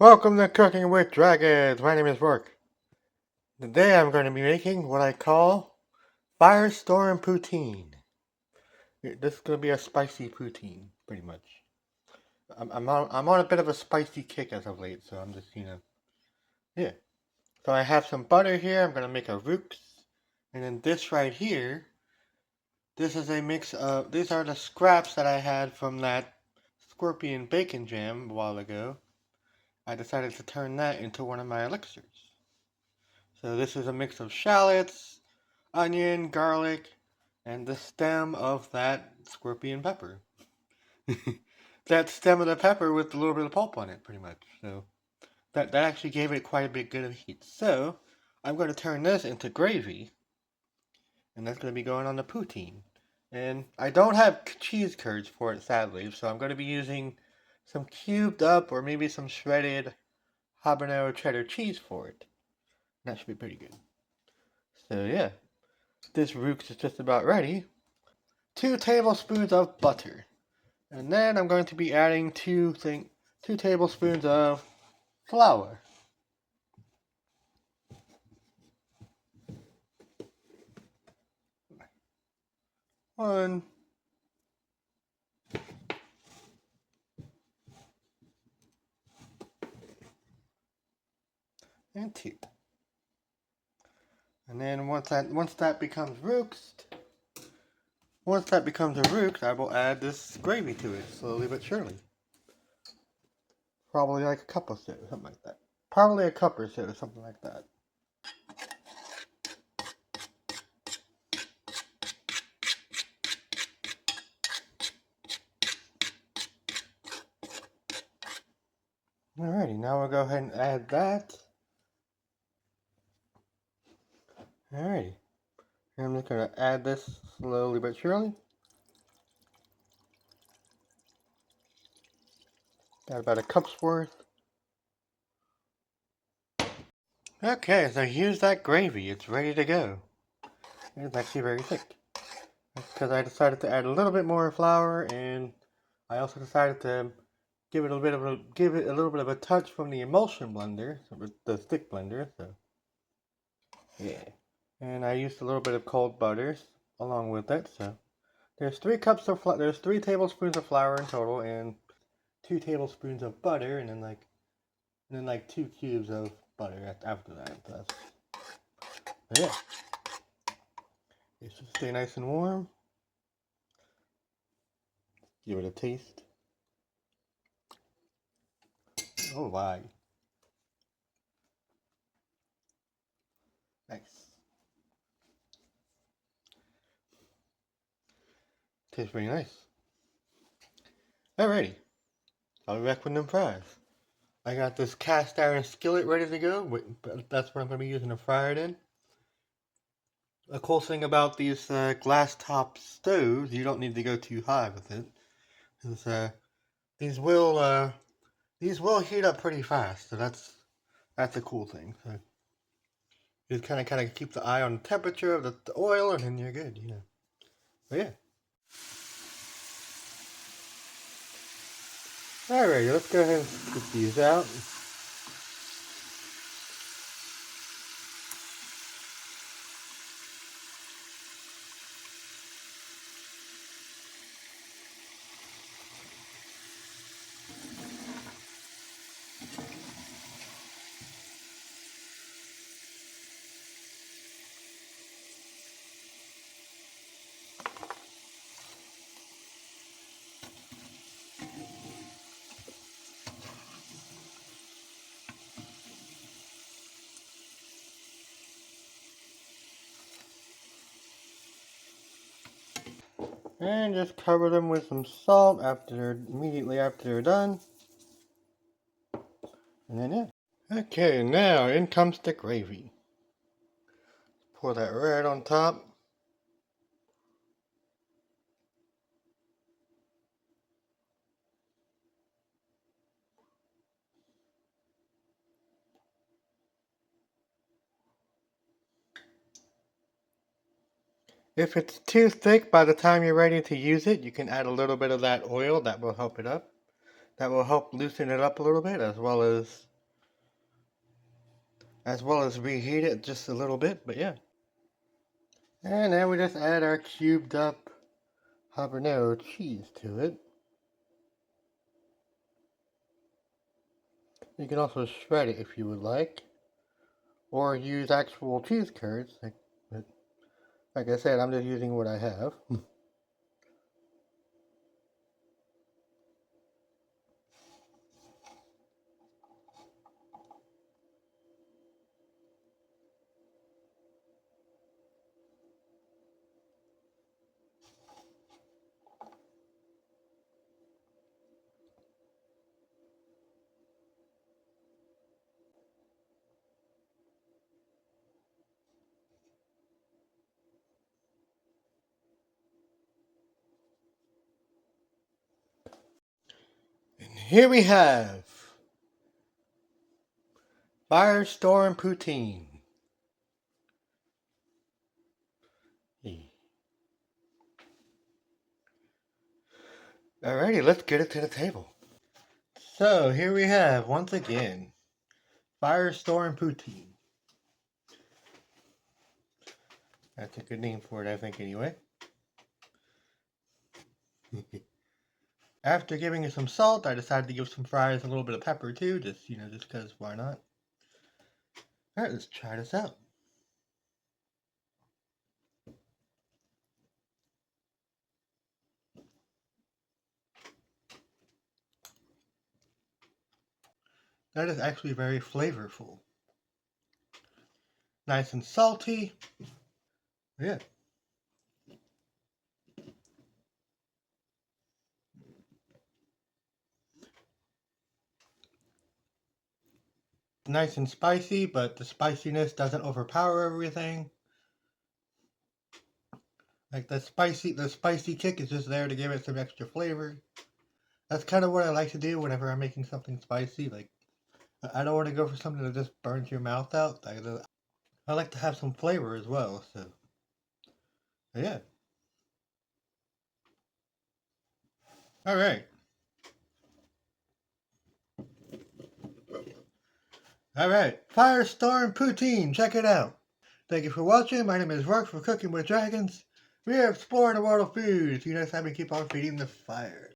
Welcome to Cooking with Dragons. My name is Rourke. Today I'm going to be making what I call Firestorm Poutine. This is going to be a spicy poutine, pretty much. I'm on a bit of a spicy kick as of late, so I'm just, yeah. So I have some butter here. I'm going to make a Roux. And then this right here, this is a mix of, these are the scraps that I had from that Scorpion bacon jam a while ago. I decided to turn that into one of my elixirs. So this is a mix of shallots, onion, garlic, and the stem of that scorpion pepper. That stem of the pepper with a little bit of pulp on it, pretty much. So that actually gave it quite a bit good of heat. So I'm going to turn this into gravy, and that's going to be going on the poutine. And I don't have cheese curds for it, sadly, so I'm going to be using some cubed up or maybe some shredded habanero cheddar cheese for it. That should be pretty good. So yeah, this roux is just about ready. 2 tablespoons of butter. And then I'm going to be adding 2 tablespoons of flour. 1 and 2. And then once that becomes a roux, I will add this gravy to it slowly but surely. Probably like a cup or so, something like that. Probably a cup or so, something like that. Alrighty, now we'll go ahead and add that. Alrighty. And I'm just going to add this slowly but surely. Got about a cup's worth. Okay, so here's that gravy. It's ready to go. It's actually very thick. That's because I decided to add a little bit more flour, and I also decided to give it a little bit of a touch from the emulsion blender, the stick blender. So yeah, and I used a little bit of cold butter along with it. So there's 3 tablespoons of flour in total, and 2 tablespoons of butter, and then like 2 cubes of butter after that. So yeah. It should stay nice and warm. Give it a taste. Oh my. Nice. Tastes pretty nice. Alrighty. I'll be back with them fries. I got this cast iron skillet ready to go. That's what I'm going to be using to fry it in. The cool thing about these glass top stoves, you don't need to go too high with it. Is, these will heat up pretty fast. So that's a cool thing. So you just kind of keep the eye on the temperature of the oil, and then you're good. But yeah. Alright, let's go ahead and get these out. And just cover them with some salt immediately after they're done. And then yeah. Okay, now in comes the gravy. Pour that right on top. If it's too thick by the time you're ready to use it, you can add a little bit of that oil. That will help it up. That will help loosen it up a little bit, as well as reheat it just a little bit. But yeah. And then we just add our cubed up habanero cheese to it. You can also shred it if you would like, or use actual cheese curds. Like I said, I'm just using what I have. And here we have Firestorm Poutine. Alrighty, let's get it to the table. So here we have, once again, Firestorm Poutine. That's a good name for it, I think, anyway. After giving it some salt, I decided to give some fries a little bit of pepper too, just because why not? Alright, let's try this out. That is actually very flavorful. Nice and salty. Yeah. Nice and spicy, but the spiciness doesn't overpower everything. Like the spicy kick is just there to give it some extra flavor. That's kind of what I like to do whenever I'm making something spicy. Like, I don't want to go for something that just burns your mouth out. I like to have some flavor as well, so yeah. Alright. Alright. Firestorm Poutine, check it out. Thank you for watching. My name is Roux for Cooking with Dragons. We are exploring the world of food. See you next time we keep on feeding the fire.